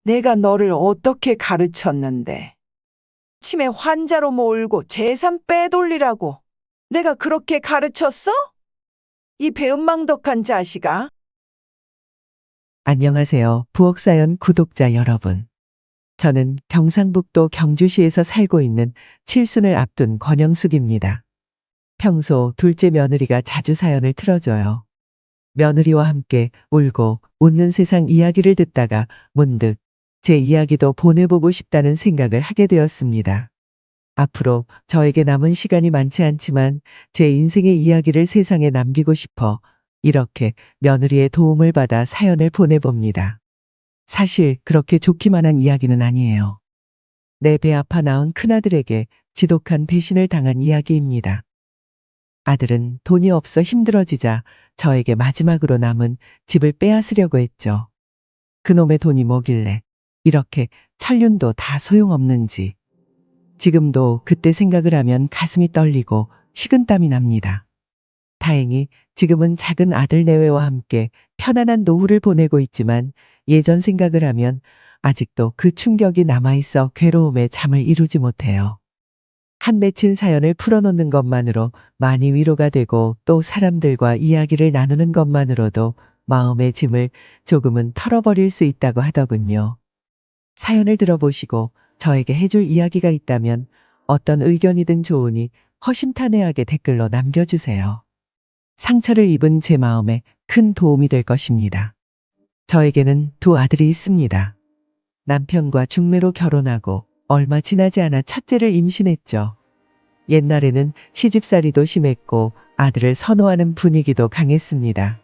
내가 너를 어떻게 가르쳤는데. 치매 환자로 몰고 재산 빼돌리라고. 내가 그렇게 가르쳤어? 이 배은망덕한 자식아. 안녕하세요. 부엌사연 구독자 여러분. 저는 경상북도 경주시에서 살고 있는 칠순을 앞둔 권영숙입니다. 평소 둘째 며느리가 자주 사연을 틀어줘요. 며느리와 함께 울고 웃는 세상 이야기를 듣다가 문득 제 이야기도 보내보고 싶다는 생각을 하게 되었습니다. 앞으로 저에게 남은 시간이 많지 않지만 제 인생의 이야기를 세상에 남기고 싶어 이렇게 며느리의 도움을 받아 사연을 보내봅니다. 사실 그렇게 좋기만 한 이야기는 아니에요. 내 배 아파 낳은 큰아들에게 지독한 배신을 당한 이야기입니다. 아들은 돈이 없어 힘들어지자 저에게 마지막으로 남은 집을 빼앗으려고 했죠. 그놈의 돈이 뭐길래 이렇게 천륜도 다 소용없는지. 지금도 그때 생각을 하면 가슴이 떨리고 식은땀이 납니다. 다행히 지금은 작은 아들 내외와 함께 편안한 노후를 보내고 있지만 예전 생각을 하면 아직도 그 충격이 남아있어 괴로움에 잠을 이루지 못해요. 한 맺힌 사연을 풀어놓는 것만으로 많이 위로가 되고 또 사람들과 이야기를 나누는 것만으로도 마음의 짐을 조금은 털어버릴 수 있다고 하더군요. 사연을 들어보시고 저에게 해줄 이야기가 있다면 어떤 의견이든 좋으니 허심탄회하게 댓글로 남겨주세요. 상처를 입은 제 마음에 큰 도움이 될 것입니다. 저에게는 두 아들이 있습니다. 남편과 중매로 결혼하고 얼마 지나지 않아 첫째를 임신했죠. 옛날에는 시집살이도 심했고 아들을 선호하는 분위기도 강했습니다.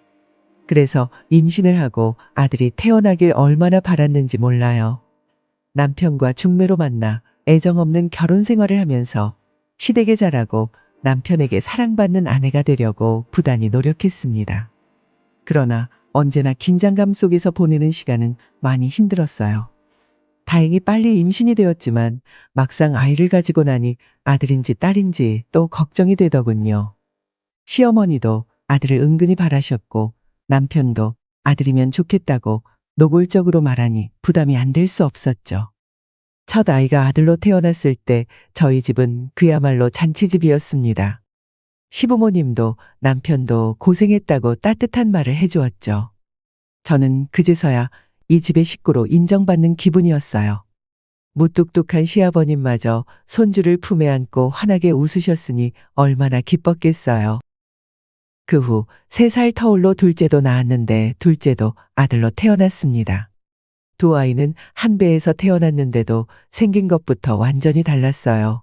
그래서 임신을 하고 아들이 태어나길 얼마나 바랐는지 몰라요. 남편과 중매로 만나 애정 없는 결혼 생활을 하면서 시댁에 자라고 남편에게 사랑받는 아내가 되려고 부단히 노력했습니다. 그러나 언제나 긴장감 속에서 보내는 시간은 많이 힘들었어요. 다행히 빨리 임신이 되었지만 막상 아이를 가지고 나니 아들인지 딸인지 또 걱정이 되더군요. 시어머니도 아들을 은근히 바라셨고 남편도 아들이면 좋겠다고 노골적으로 말하니 부담이 안 될 수 없었죠. 첫 아이가 아들로 태어났을 때 저희 집은 그야말로 잔치집이었습니다. 시부모님도 남편도 고생했다고 따뜻한 말을 해주었죠. 저는 그제서야 이 집의 식구로 인정받는 기분이었어요. 무뚝뚝한 시아버님마저 손주를 품에 안고 환하게 웃으셨으니 얼마나 기뻤겠어요. 그 후 3살 터울로 둘째도 낳았는데 둘째도 아들로 태어났습니다. 두 아이는 한 배에서 태어났는데도 생긴 것부터 완전히 달랐어요.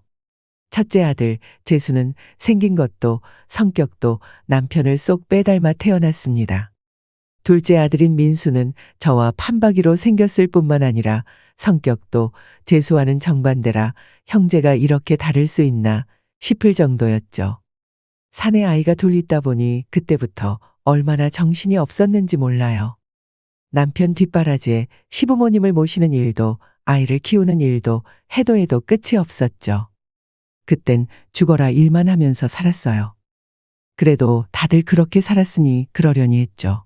첫째 아들 재수는 생긴 것도 성격도 남편을 쏙 빼닮아 태어났습니다. 둘째 아들인 민수는 저와 판박이로 생겼을 뿐만 아니라 성격도 재수와는 정반대라 형제가 이렇게 다를 수 있나 싶을 정도였죠. 사내 아이가 둘 있다 보니 그때부터 얼마나 정신이 없었는지 몰라요. 남편 뒷바라지에 시부모님을 모시는 일도 아이를 키우는 일도 해도 해도 끝이 없었죠. 그땐 죽어라 일만 하면서 살았어요. 그래도 다들 그렇게 살았으니 그러려니 했죠.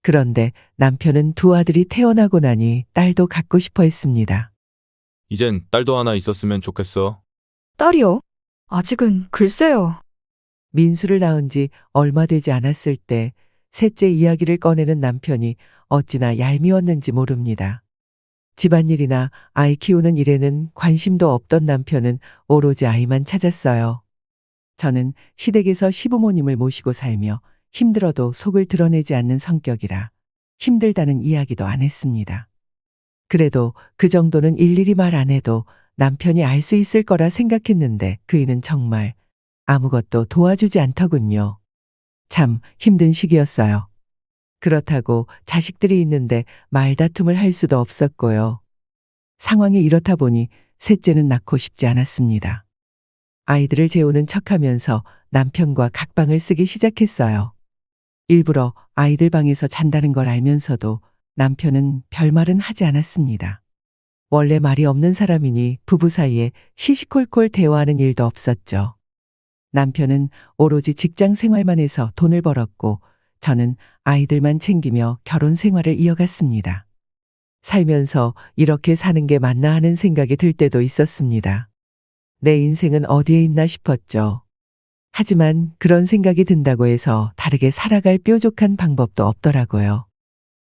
그런데 남편은 두 아들이 태어나고 나니 딸도 갖고 싶어 했습니다. 이젠 딸도 하나 있었으면 좋겠어. 딸이요? 아직은 글쎄요. 민수를 낳은 지 얼마 되지 않았을 때 셋째 이야기를 꺼내는 남편이 어찌나 얄미웠는지 모릅니다. 집안일이나 아이 키우는 일에는 관심도 없던 남편은 오로지 아이만 찾았어요. 저는 시댁에서 시부모님을 모시고 살며 힘들어도 속을 드러내지 않는 성격이라 힘들다는 이야기도 안 했습니다. 그래도 그 정도는 일일이 말 안 해도 남편이 알 수 있을 거라 생각했는데 그이는 정말 아무것도 도와주지 않더군요. 참 힘든 시기였어요. 그렇다고 자식들이 있는데 말다툼을 할 수도 없었고요. 상황이 이렇다 보니 셋째는 낳고 싶지 않았습니다. 아이들을 재우는 척하면서 남편과 각방을 쓰기 시작했어요. 일부러 아이들 방에서 잔다는 걸 알면서도 남편은 별말은 하지 않았습니다. 원래 말이 없는 사람이니 부부 사이에 시시콜콜 대화하는 일도 없었죠. 남편은 오로지 직장 생활만 해서 돈을 벌었고 저는 아이들만 챙기며 결혼 생활을 이어갔습니다. 살면서 이렇게 사는 게 맞나 하는 생각이 들 때도 있었습니다. 내 인생은 어디에 있나 싶었죠. 하지만 그런 생각이 든다고 해서 다르게 살아갈 뾰족한 방법도 없더라고요.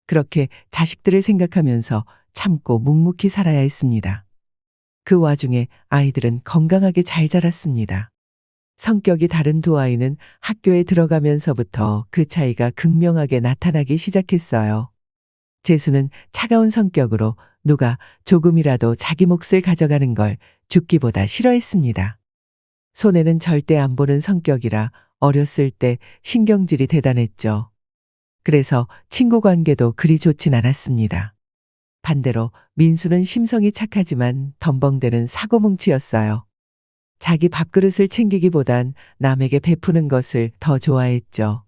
그렇게 자식들을 생각하면서 참고 묵묵히 살아야 했습니다. 그 와중에 아이들은 건강하게 잘 자랐습니다. 성격이 다른 두 아이는 학교에 들어가면서부터 그 차이가 극명하게 나타나기 시작했어요. 재수는 차가운 성격으로 누가 조금이라도 자기 몫을 가져가는 걸 죽기보다 싫어했습니다. 손해는 절대 안 보는 성격이라 어렸을 때 신경질이 대단했죠. 그래서 친구 관계도 그리 좋진 않았습니다. 반대로 민수는 심성이 착하지만 덤벙대는 사고뭉치였어요. 자기 밥그릇을 챙기기보단 남에게 베푸는 것을 더 좋아했죠.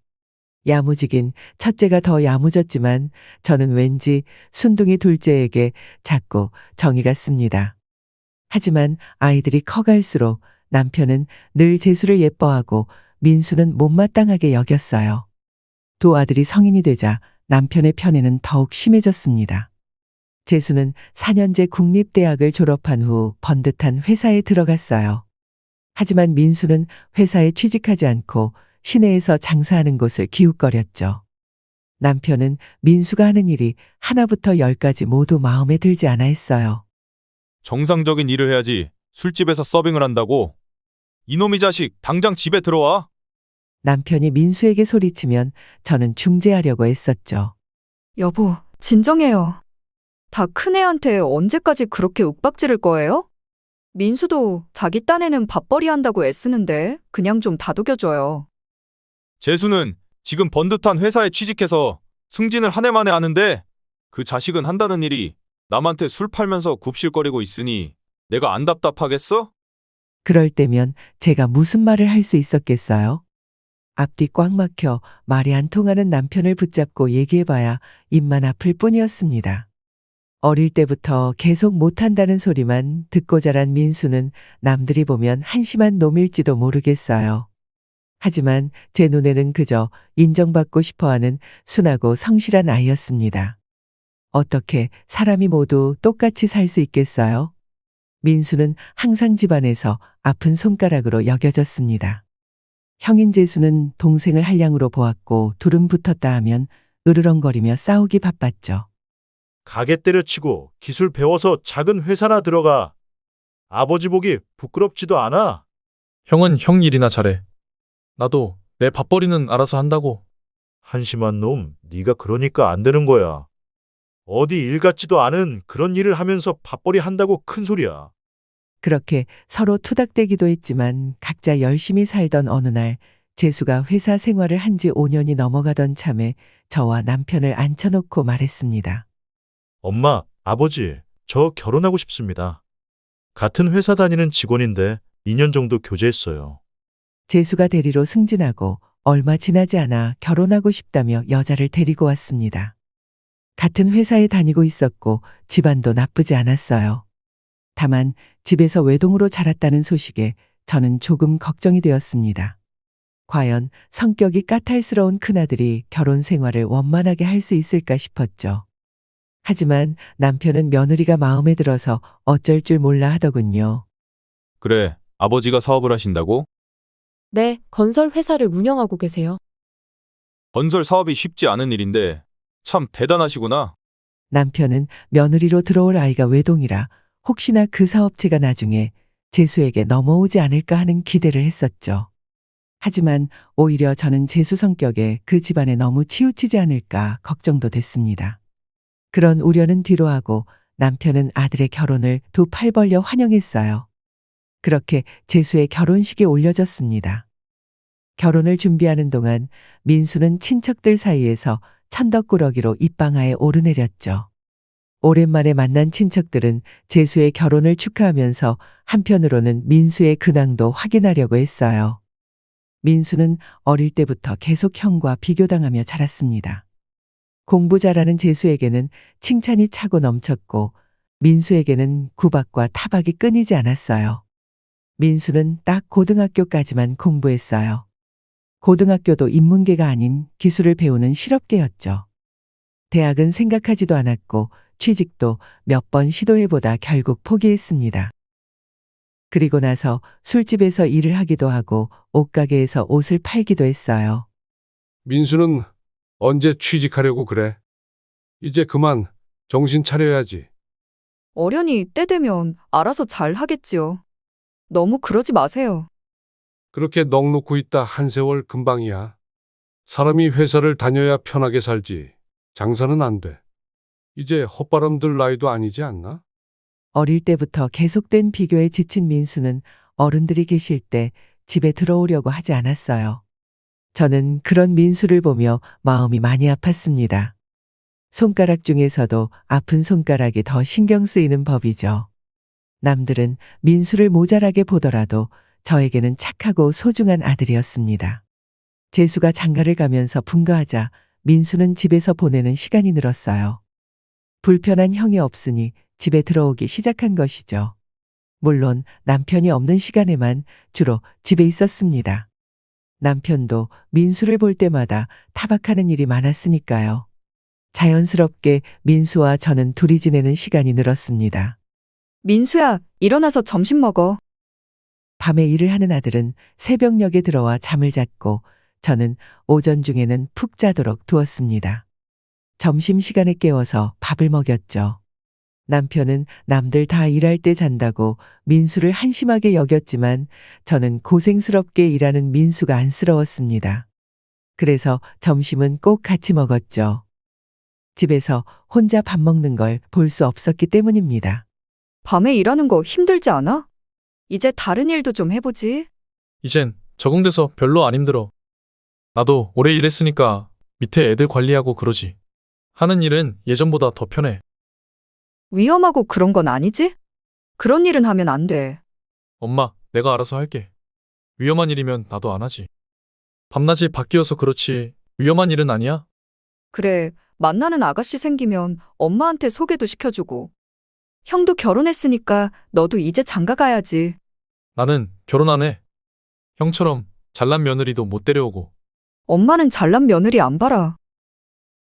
야무지긴 첫째가 더 야무졌지만 저는 왠지 순둥이 둘째에게 자꾸 정이 갔습니다. 하지만 아이들이 커갈수록 남편은 늘 재수를 예뻐하고 민수는 못마땅하게 여겼어요. 두 아들이 성인이 되자 남편의 편애는 더욱 심해졌습니다. 재수는 4년제 국립대학을 졸업한 후 번듯한 회사에 들어갔어요. 하지만 민수는 회사에 취직하지 않고 시내에서 장사하는 곳을 기웃거렸죠. 남편은 민수가 하는 일이 하나부터 10까지 모두 마음에 들지 않아 했어요. 정상적인 일을 해야지. 술집에서 서빙을 한다고? 이놈의 자식, 당장 집에 들어와. 남편이 민수에게 소리치면 저는 중재하려고 했었죠. 여보, 진정해요. 다 큰애한테 언제까지 그렇게 윽박지를 거예요? 민수도 자기 딴에는 밥벌이 한다고 애쓰는데 그냥 좀 다독여줘요. 재수는 지금 번듯한 회사에 취직해서 승진을 한 해 만에 하는데 그 자식은 한다는 일이 남한테 술 팔면서 굽실거리고 있으니 내가 안 답답하겠어? 그럴 때면 제가 무슨 말을 할 수 있었겠어요? 앞뒤 꽉 막혀 말이 안 통하는 남편을 붙잡고 얘기해봐야 입만 아플 뿐이었습니다. 어릴 때부터 계속 못한다는 소리만 듣고 자란 민수는 남들이 보면 한심한 놈일지도 모르겠어요. 하지만 제 눈에는 그저 인정받고 싶어하는 순하고 성실한 아이였습니다. 어떻게 사람이 모두 똑같이 살 수 있겠어요? 민수는 항상 집안에서 아픈 손가락으로 여겨졌습니다. 형인 재수는 동생을 한량으로 보았고 둘은 붙었다 하면 으르렁거리며 싸우기 바빴죠. 가게 때려치고 기술 배워서 작은 회사나 들어가. 아버지 보기 부끄럽지도 않아. 형은 형 일이나 잘해. 나도 내 밥벌이는 알아서 한다고. 한심한 놈, 네가 그러니까 안 되는 거야. 어디 일 같지도 않은 그런 일을 하면서 밥벌이 한다고 큰 소리야. 그렇게 서로 투닥대기도 했지만 각자 열심히 살던 어느 날 재수가 회사 생활을 한 지 5년이 넘어가던 참에 저와 남편을 앉혀놓고 말했습니다. 엄마, 아버지, 저 결혼하고 싶습니다. 같은 회사 다니는 직원인데 2년 정도 교제했어요. 재수가 대리로 승진하고 얼마 지나지 않아 결혼하고 싶다며 여자를 데리고 왔습니다. 같은 회사에 다니고 있었고 집안도 나쁘지 않았어요. 다만 집에서 외동으로 자랐다는 소식에 저는 조금 걱정이 되었습니다. 과연 성격이 까탈스러운 큰아들이 결혼 생활을 원만하게 할 수 있을까 싶었죠. 하지만 남편은 며느리가 마음에 들어서 어쩔 줄 몰라 하더군요. 그래, 아버지가 사업을 하신다고? 네, 건설 회사를 운영하고 계세요. 건설 사업이 쉽지 않은 일인데 참 대단하시구나. 남편은 며느리로 들어올 아이가 외동이라 혹시나 그 사업체가 나중에 재수에게 넘어오지 않을까 하는 기대를 했었죠. 하지만 오히려 저는 재수 성격에 그 집안에 너무 치우치지 않을까 걱정도 됐습니다. 그런 우려는 뒤로 하고 남편은 아들의 결혼을 두 팔 벌려 환영했어요. 그렇게 재수의 결혼식이 올려졌습니다. 결혼을 준비하는 동안 민수는 친척들 사이에서 천덕꾸러기로 입방아에 오르내렸죠. 오랜만에 만난 친척들은 재수의 결혼을 축하하면서 한편으로는 민수의 근황도 확인하려고 했어요. 민수는 어릴 때부터 계속 형과 비교당하며 자랐습니다. 공부 잘하는 재수에게는 칭찬이 차고 넘쳤고 민수에게는 구박과 타박이 끊이지 않았어요. 민수는 딱 고등학교까지만 공부했어요. 고등학교도 인문계가 아닌 기술을 배우는 실업계였죠. 대학은 생각하지도 않았고 취직도 몇 번 시도해보다 결국 포기했습니다. 그리고 나서 술집에서 일을 하기도 하고 옷가게에서 옷을 팔기도 했어요. 민수는 언제 취직하려고 그래? 이제 그만 정신 차려야지. 어련히 때 되면 알아서 잘 하겠지요. 너무 그러지 마세요. 그렇게 넋 놓고 있다 한 세월 금방이야. 사람이 회사를 다녀야 편하게 살지. 장사는 안 돼. 이제 헛바람 들 나이도 아니지 않나? 어릴 때부터 계속된 비교에 지친 민수는 어른들이 계실 때 집에 들어오려고 하지 않았어요. 저는 그런 민수를 보며 마음이 많이 아팠습니다. 손가락 중에서도 아픈 손가락이 더 신경 쓰이는 법이죠. 남들은 민수를 모자라게 보더라도 저에게는 착하고 소중한 아들이었습니다. 재수가 장가를 가면서 분가하자 민수는 집에서 보내는 시간이 늘었어요. 불편한 형이 없으니 집에 들어오기 시작한 것이죠. 물론 남편이 없는 시간에만 주로 집에 있었습니다. 남편도 민수를 볼 때마다 타박하는 일이 많았으니까요. 자연스럽게 민수와 저는 둘이 지내는 시간이 늘었습니다. 민수야, 일어나서 점심 먹어. 밤에 일을 하는 아들은 새벽녘에 들어와 잠을 잤고 저는 오전 중에는 푹 자도록 두었습니다. 점심시간에 깨워서 밥을 먹였죠. 남편은 남들 다 일할 때 잔다고 민수를 한심하게 여겼지만 저는 고생스럽게 일하는 민수가 안쓰러웠습니다. 그래서 점심은 꼭 같이 먹었죠. 집에서 혼자 밥 먹는 걸 볼 수 없었기 때문입니다. 밤에 일하는 거 힘들지 않아? 이제 다른 일도 좀 해보지. 이젠 적응돼서 별로 안 힘들어. 나도 오래 일했으니까 밑에 애들 관리하고 그러지. 하는 일은 예전보다 더 편해. 위험하고 그런 건 아니지? 그런 일은 하면 안 돼. 엄마, 내가 알아서 할게. 위험한 일이면 나도 안 하지. 밤낮이 바뀌어서 그렇지 위험한 일은 아니야? 그래, 만나는 아가씨 생기면 엄마한테 소개도 시켜주고. 형도 결혼했으니까 너도 이제 장가 가야지. 나는 결혼 안 해. 형처럼 잘난 며느리도 못 데려오고. 엄마는 잘난 며느리 안 봐라.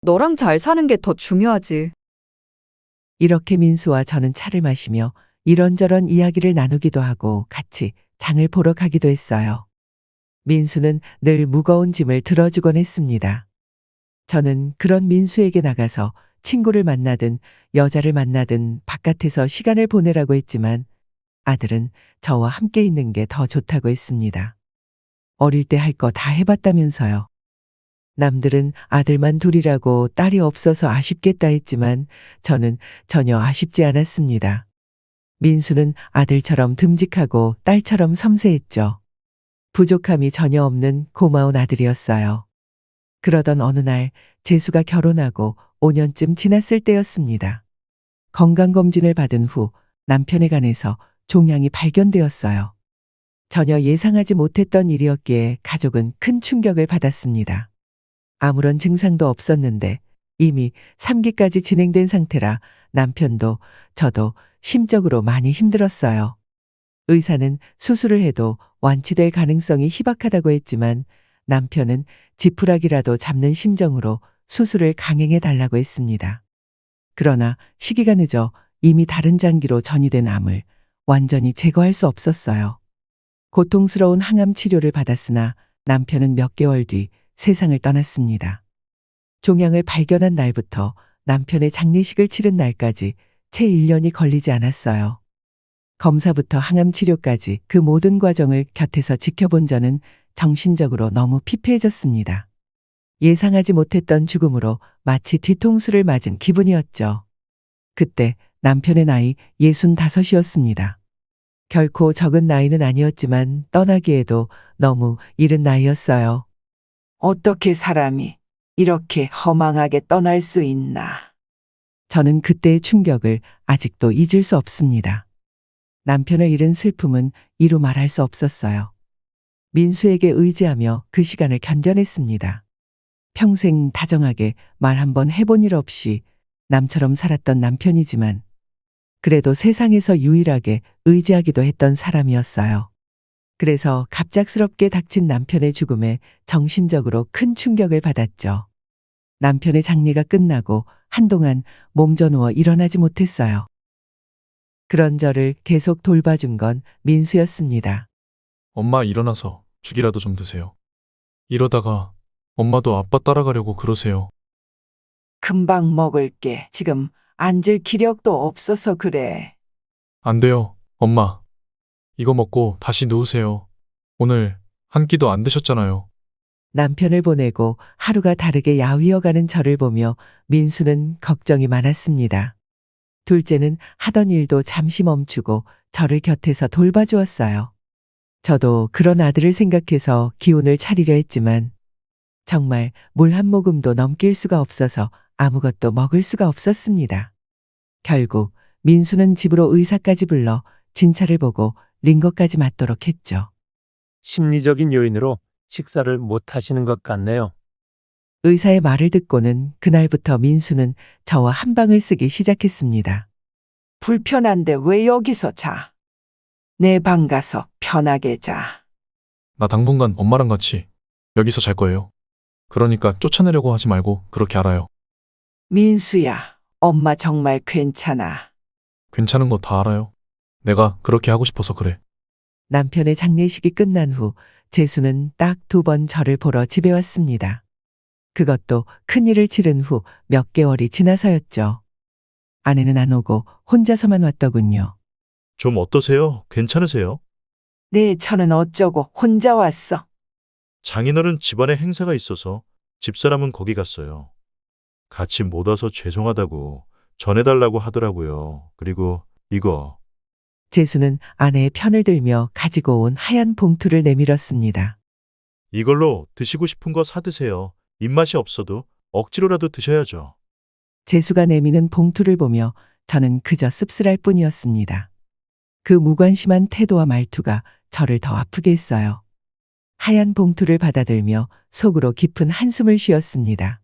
너랑 잘 사는 게 더 중요하지. 이렇게 민수와 저는 차를 마시며 이런저런 이야기를 나누기도 하고 같이 장을 보러 가기도 했어요. 민수는 늘 무거운 짐을 들어주곤 했습니다. 저는 그런 민수에게 나가서 친구를 만나든 여자를 만나든 바깥에서 시간을 보내라고 했지만 아들은 저와 함께 있는 게 더 좋다고 했습니다. 어릴 때 할 거 다 해봤다면서요. 남들은 아들만 둘이라고 딸이 없어서 아쉽겠다 했지만 저는 전혀 아쉽지 않았습니다. 민수는 아들처럼 듬직하고 딸처럼 섬세했죠. 부족함이 전혀 없는 고마운 아들이었어요. 그러던 어느 날 재수가 결혼하고 5년쯤 지났을 때였습니다. 건강검진을 받은 후 남편의 간에서 종양이 발견되었어요. 전혀 예상하지 못했던 일이었기에 가족은 큰 충격을 받았습니다. 아무런 증상도 없었는데 이미 3기까지 진행된 상태라 남편도 저도 심적으로 많이 힘들었어요. 의사는 수술을 해도 완치될 가능성이 희박하다고 했지만 남편은 지푸라기라도 잡는 심정으로 수술을 강행해 달라고 했습니다. 그러나 시기가 늦어 이미 다른 장기로 전이된 암을 완전히 제거할 수 없었어요. 고통스러운 항암 치료를 받았으나 남편은 몇 개월 뒤 세상을 떠났습니다. 종양을 발견한 날부터 남편의 장례식을 치른 날까지 채 1년이 걸리지 않았어요. 검사부터 항암 치료까지 그 모든 과정을 곁에서 지켜본 저는 정신적으로 너무 피폐해졌습니다. 예상하지 못했던 죽음으로 마치 뒤통수를 맞은 기분이었죠. 그때 남편의 나이 65이었습니다. 결코 적은 나이는 아니었지만 떠나기에도 너무 이른 나이였어요. 어떻게 사람이 이렇게 허망하게 떠날 수 있나. 저는 그때의 충격을 아직도 잊을 수 없습니다. 남편을 잃은 슬픔은 이루 말할 수 없었어요. 민수에게 의지하며 그 시간을 견뎌냈습니다. 평생 다정하게 말 한번 해본 일 없이 남처럼 살았던 남편이지만 그래도 세상에서 유일하게 의지하기도 했던 사람이었어요. 그래서 갑작스럽게 닥친 남편의 죽음에 정신적으로 큰 충격을 받았죠. 남편의 장례가 끝나고 한동안 몸져 누워 일어나지 못했어요. 그런 저를 계속 돌봐준 건 민수였습니다. 엄마 일어나서 죽이라도 좀 드세요. 이러다가 엄마도 아빠 따라가려고 그러세요. 금방 먹을게. 지금 앉을 기력도 없어서 그래. 안 돼요, 엄마. 이거 먹고 다시 누우세요. 오늘 한 끼도 안 드셨잖아요. 남편을 보내고 하루가 다르게 야위어가는 저를 보며 민수는 걱정이 많았습니다. 둘째는 하던 일도 잠시 멈추고 저를 곁에서 돌봐주었어요. 저도 그런 아들을 생각해서 기운을 차리려 했지만 정말 물 한 모금도 넘길 수가 없어서 아무것도 먹을 수가 없었습니다. 결국 민수는 집으로 의사까지 불러 진찰을 보고 링거까지 맞도록 했죠. 심리적인 요인으로 식사를 못 하시는 것 같네요. 의사의 말을 듣고는 그날부터 민수는 저와 한 방을 쓰기 시작했습니다. 불편한데 왜 여기서 자? 내 방 가서 편하게 자. 나 당분간 엄마랑 같이 여기서 잘 거예요. 그러니까 쫓아내려고 하지 말고 그렇게 알아요. 민수야, 엄마 정말 괜찮아. 괜찮은 거 다 알아요. 내가 그렇게 하고 싶어서 그래. 남편의 장례식이 끝난 후 재수는 딱 2번 저를 보러 집에 왔습니다. 그것도 큰일을 치른 후 몇 개월이 지나서였죠. 아내는 안 오고 혼자서만 왔더군요. 좀 어떠세요? 괜찮으세요? 내 처는 어쩌고 혼자 왔어. 장인어른 집안에 행사가 있어서 집사람은 거기 갔어요. 같이 못 와서 죄송하다고 전해달라고 하더라고요. 그리고 이거 재수는 아내의 편을 들며 가지고 온 하얀 봉투를 내밀었습니다. 이걸로 드시고 싶은 거 사드세요. 입맛이 없어도 억지로라도 드셔야죠. 재수가 내미는 봉투를 보며 저는 그저 씁쓸할 뿐이었습니다. 그 무관심한 태도와 말투가 저를 더 아프게 했어요. 하얀 봉투를 받아들며 속으로 깊은 한숨을 쉬었습니다.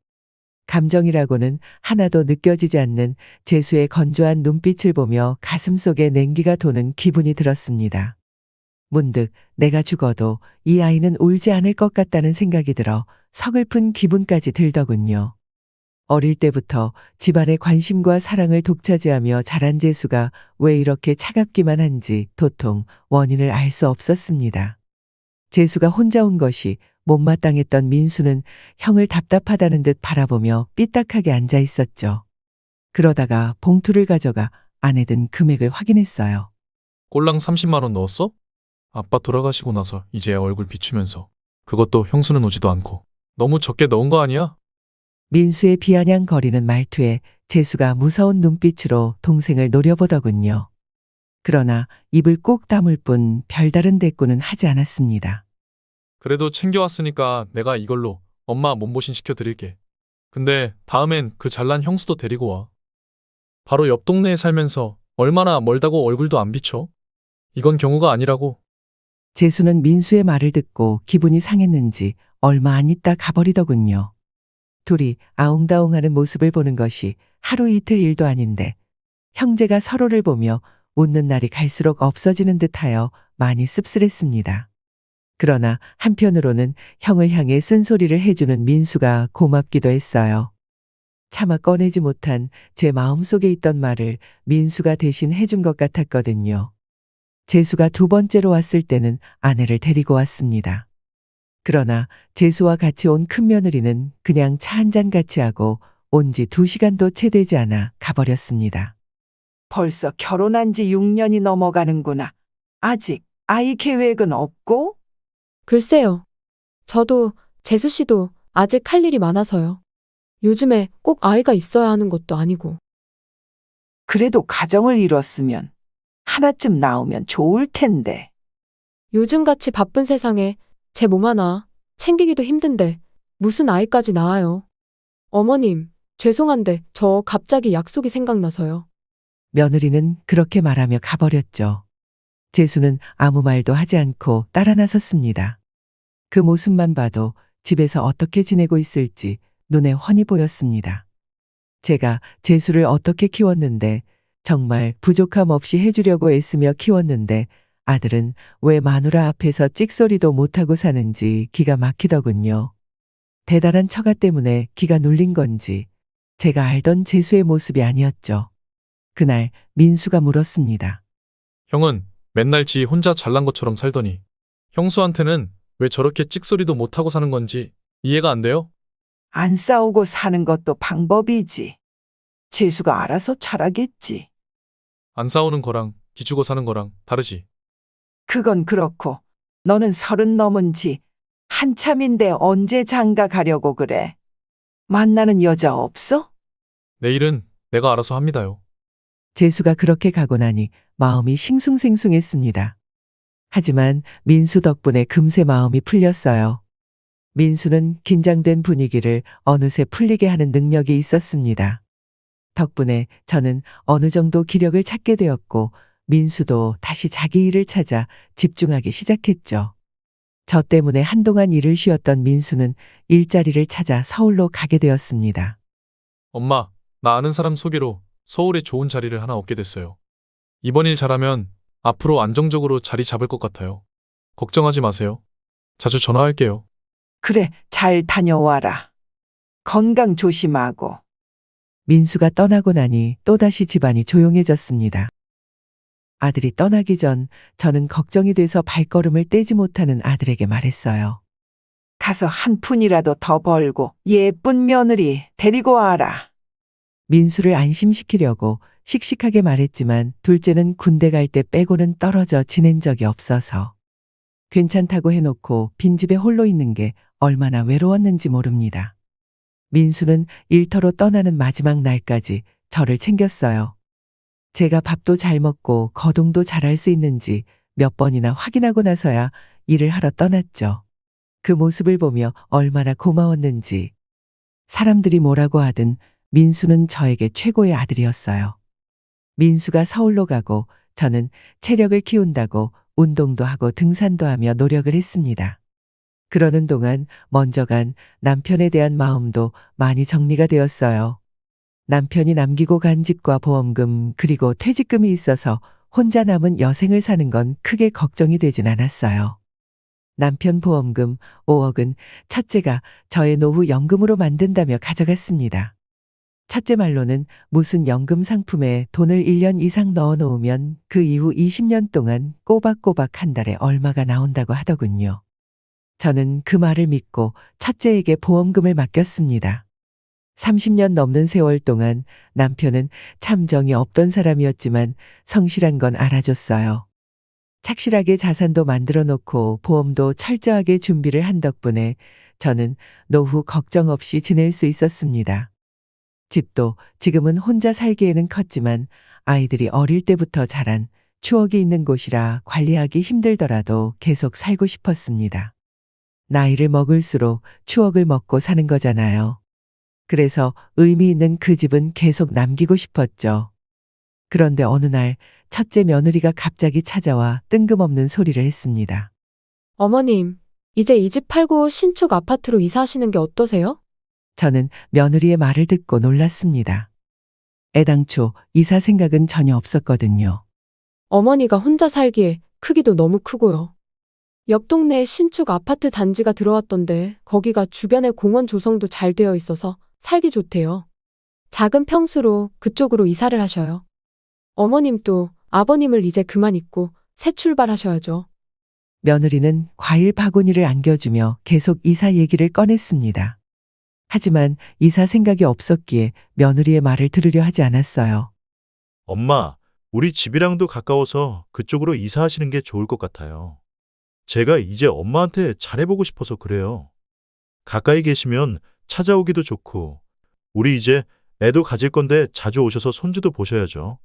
감정이라고는 하나도 느껴지지 않는 재수의 건조한 눈빛을 보며 가슴속에 냉기가 도는 기분이 들었습니다. 문득 내가 죽어도 이 아이는 울지 않을 것 같다는 생각이 들어 서글픈 기분까지 들더군요. 어릴 때부터 집안의 관심과 사랑을 독차지하며 자란 재수가 왜 이렇게 차갑기만 한지 도통 원인을 알 수 없었습니다. 재수가 혼자 온 것이 못마땅했던 민수는 형을 답답하다는 듯 바라보며 삐딱하게 앉아 있었죠. 그러다가 봉투를 가져가 안에 든 금액을 확인했어요. 꼴랑 30만 원 넣었어? 아빠 돌아가시고 나서 이제 얼굴 비추면서 그것도 형수는 오지도 않고 너무 적게 넣은 거 아니야? 민수의 비아냥거리는 말투에 재수가 무서운 눈빛으로 동생을 노려보더군요. 그러나 입을 꼭 다물 뿐 별다른 대꾸는 하지 않았습니다. 그래도 챙겨왔으니까 내가 이걸로 엄마 몸보신 시켜드릴게. 근데 다음엔 그 잘난 형수도 데리고 와. 바로 옆 동네에 살면서 얼마나 멀다고 얼굴도 안 비춰? 이건 경우가 아니라고. 재수는 민수의 말을 듣고 기분이 상했는지 얼마 안 있다 가버리더군요. 둘이 아웅다웅하는 모습을 보는 것이 하루 이틀 일도 아닌데 형제가 서로를 보며 웃는 날이 갈수록 없어지는 듯하여 많이 씁쓸했습니다. 그러나 한편으로는 형을 향해 쓴소리를 해주는 민수가 고맙기도 했어요. 차마 꺼내지 못한 제 마음속에 있던 말을 민수가 대신 해준 것 같았거든요. 재수가 2번째로 왔을 때는 아내를 데리고 왔습니다. 그러나 재수와 같이 온 큰며느리는 그냥 차 한잔 같이 하고 온 지 2시간도 채 되지 않아 가버렸습니다. 벌써 결혼한 지 6년이 넘어가는구나. 아직 아이 계획은 없고? 글쎄요. 저도 재수 씨도 아직 할 일이 많아서요. 요즘에 꼭 아이가 있어야 하는 것도 아니고. 그래도 가정을 이뤘으면 하나쯤 나오면 좋을 텐데. 요즘같이 바쁜 세상에 제 몸 하나 챙기기도 힘든데 무슨 아이까지 낳아요. 어머님, 죄송한데 저 갑자기 약속이 생각나서요. 며느리는 그렇게 말하며 가버렸죠. 재수는 아무 말도 하지 않고 따라 나섰습니다. 그 모습만 봐도 집에서 어떻게 지내고 있을지 눈에 훤히 보였습니다. 제가 재수를 어떻게 키웠는데 정말 부족함 없이 해주려고 애쓰며 키웠는데 아들은 왜 마누라 앞에서 찍소리도 못하고 사는지 기가 막히더군요. 대단한 처가 때문에 기가 눌린 건지 제가 알던 재수의 모습이 아니었죠. 그날 민수가 물었습니다. 형은 맨날 지 혼자 잘난 것처럼 살더니 형수한테는 왜 저렇게 찍소리도 못하고 사는 건지 이해가 안 돼요? 안 싸우고 사는 것도 방법이지. 재수가 알아서 잘하겠지. 안 싸우는 거랑 기죽어 사는 거랑 다르지. 그건 그렇고 너는 30 넘은 지 한참인데 언제 장가 가려고 그래? 만나는 여자 없어? 내일은 내가 알아서 합니다요. 재수가 그렇게 가고 나니 마음이 싱숭생숭했습니다. 하지만 민수 덕분에 금세 마음이 풀렸어요. 민수는 긴장된 분위기를 어느새 풀리게 하는 능력이 있었습니다. 덕분에 저는 어느 정도 기력을 찾게 되었고 민수도 다시 자기 일을 찾아 집중하기 시작했죠. 저 때문에 한동안 일을 쉬었던 민수는 일자리를 찾아 서울로 가게 되었습니다. 엄마, 나 아는 사람 소개로 서울에 좋은 자리를 하나 얻게 됐어요. 이번 일 잘하면 앞으로 안정적으로 자리 잡을 것 같아요. 걱정하지 마세요. 자주 전화할게요. 그래, 잘 다녀와라. 건강 조심하고. 민수가 떠나고 나니 또다시 집안이 조용해졌습니다. 아들이 떠나기 전 저는 걱정이 돼서 발걸음을 떼지 못하는 아들에게 말했어요. 가서 한 푼이라도 더 벌고 예쁜 며느리 데리고 와라. 민수를 안심시키려고 씩씩하게 말했지만 둘째는 군대 갈 때 빼고는 떨어져 지낸 적이 없어서 괜찮다고 해놓고 빈집에 홀로 있는 게 얼마나 외로웠는지 모릅니다. 민수는 일터로 떠나는 마지막 날까지 저를 챙겼어요. 제가 밥도 잘 먹고 거동도 잘할 수 있는지 몇 번이나 확인하고 나서야 일을 하러 떠났죠. 그 모습을 보며 얼마나 고마웠는지. 사람들이 뭐라고 하든 민수는 저에게 최고의 아들이었어요. 민수가 서울로 가고 저는 체력을 키운다고 운동도 하고 등산도 하며 노력을 했습니다. 그러는 동안 먼저 간 남편에 대한 마음도 많이 정리가 되었어요. 남편이 남기고 간 집과 보험금 그리고 퇴직금이 있어서 혼자 남은 여생을 사는 건 크게 걱정이 되진 않았어요. 남편 보험금 5억은 첫째가 저의 노후 연금으로 만든다며 가져갔습니다. 첫째 말로는 무슨 연금 상품에 돈을 1년 이상 넣어 놓으면 그 이후 20년 동안 꼬박꼬박 한 달에 얼마가 나온다고 하더군요. 저는 그 말을 믿고 첫째에게 보험금을 맡겼습니다. 30년 넘는 세월 동안 남편은 참 정이 없던 사람이었지만 성실한 건 알아줬어요. 착실하게 자산도 만들어 놓고 보험도 철저하게 준비를 한 덕분에 저는 노후 걱정 없이 지낼 수 있었습니다. 집도 지금은 혼자 살기에는 컸지만 아이들이 어릴 때부터 자란 추억이 있는 곳이라 관리하기 힘들더라도 계속 살고 싶었습니다. 나이를 먹을수록 추억을 먹고 사는 거잖아요. 그래서 의미 있는 그 집은 계속 남기고 싶었죠. 그런데 어느 날 첫째 며느리가 갑자기 찾아와 뜬금없는 소리를 했습니다. 어머님, 이제 이 집 팔고 신축 아파트로 이사하시는 게 어떠세요? 저는 며느리의 말을 듣고 놀랐습니다. 애당초 이사 생각은 전혀 없었거든요. 어머니가 혼자 살기에 크기도 너무 크고요. 옆 동네에 신축 아파트 단지가 들어왔던데 거기가 주변에 공원 조성도 잘 되어 있어서 살기 좋대요. 작은 평수로 그쪽으로 이사를 하셔요. 어머님도 아버님을 이제 그만 잊고 새 출발하셔야죠. 며느리는 과일 바구니를 안겨주며 계속 이사 얘기를 꺼냈습니다. 하지만 이사 생각이 없었기에 며느리의 말을 들으려 하지 않았어요. 엄마, 우리 집이랑도 가까워서 그쪽으로 이사하시는 게 좋을 것 같아요. 제가 이제 엄마한테 잘해보고 싶어서 그래요. 가까이 계시면 찾아오기도 좋고, 우리 이제 애도 가질 건데 자주 오셔서 손주도 보셔야죠.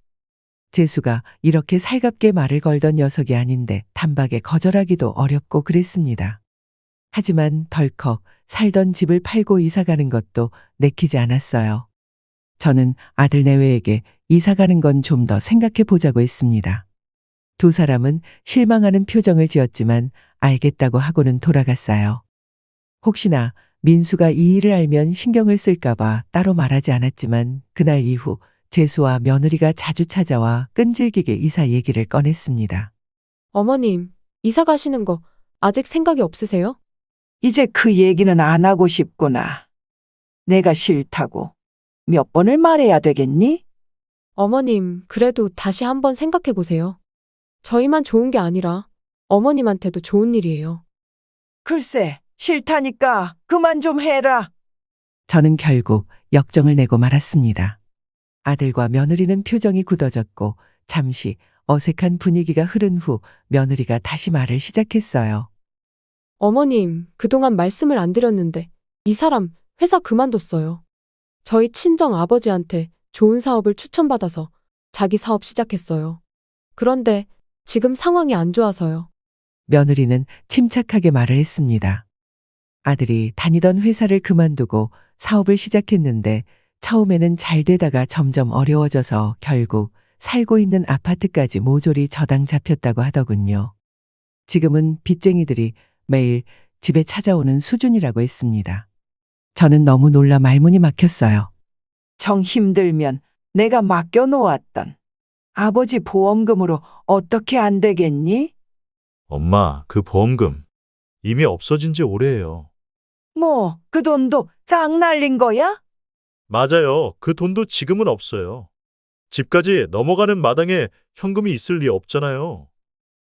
재수가 이렇게 살갑게 말을 걸던 녀석이 아닌데 단박에 거절하기도 어렵고 그랬습니다. 하지만 덜컥 살던 집을 팔고 이사 가는 것도 내키지 않았어요. 저는 아들 내외에게 이사 가는 건 좀 더 생각해 보자고 했습니다. 두 사람은 실망하는 표정을 지었지만 알겠다고 하고는 돌아갔어요. 혹시나 민수가 이 일을 알면 신경을 쓸까봐 따로 말하지 않았지만 그날 이후 재수와 며느리가 자주 찾아와 끈질기게 이사 얘기를 꺼냈습니다. 어머님, 이사 가시는 거 아직 생각이 없으세요? 이제 그 얘기는 안 하고 싶구나. 내가 싫다고. 몇 번을 말해야 되겠니? 어머님, 그래도 다시 한번 생각해 보세요. 저희만 좋은 게 아니라 어머님한테도 좋은 일이에요. 글쎄, 싫다니까 그만 좀 해라. 저는 결국 역정을 내고 말았습니다. 아들과 며느리는 표정이 굳어졌고 잠시 어색한 분위기가 흐른 후 며느리가 다시 말을 시작했어요. 어머님, 그동안 말씀을 안 드렸는데 이 사람 회사 그만뒀어요. 저희 친정 아버지한테 좋은 사업을 추천받아서 자기 사업 시작했어요. 그런데 지금 상황이 안 좋아서요. 며느리는 침착하게 말을 했습니다. 아들이 다니던 회사를 그만두고 사업을 시작했는데 처음에는 잘 되다가 점점 어려워져서 결국 살고 있는 아파트까지 모조리 저당 잡혔다고 하더군요. 지금은 빚쟁이들이 매일 집에 찾아오는 수준이라고 했습니다. 저는 너무 놀라 말문이 막혔어요. 정 힘들면 내가 맡겨놓았던 아버지 보험금으로 어떻게 안 되겠니? 엄마, 그 보험금 이미 없어진 지 오래예요. 뭐, 그 돈도 싹 날린 거야? 맞아요. 그 돈도 지금은 없어요. 집까지 넘어가는 마당에 현금이 있을 리 없잖아요.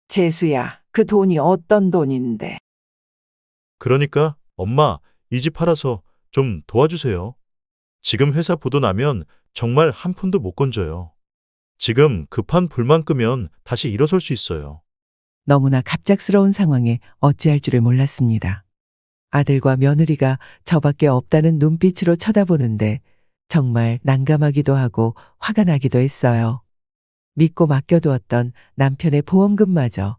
재수야, 그 돈이 어떤 돈인데? 그러니까 엄마, 이 집 팔아서 좀 도와주세요. 지금 회사 부도 나면 정말 한 푼도 못 건져요. 지금 급한 불만 끄면 다시 일어설 수 있어요. 너무나 갑작스러운 상황에 어찌할 줄을 몰랐습니다. 아들과 며느리가 저밖에 없다는 눈빛으로 쳐다보는데 정말 난감하기도 하고 화가 나기도 했어요. 믿고 맡겨두었던 남편의 보험금마저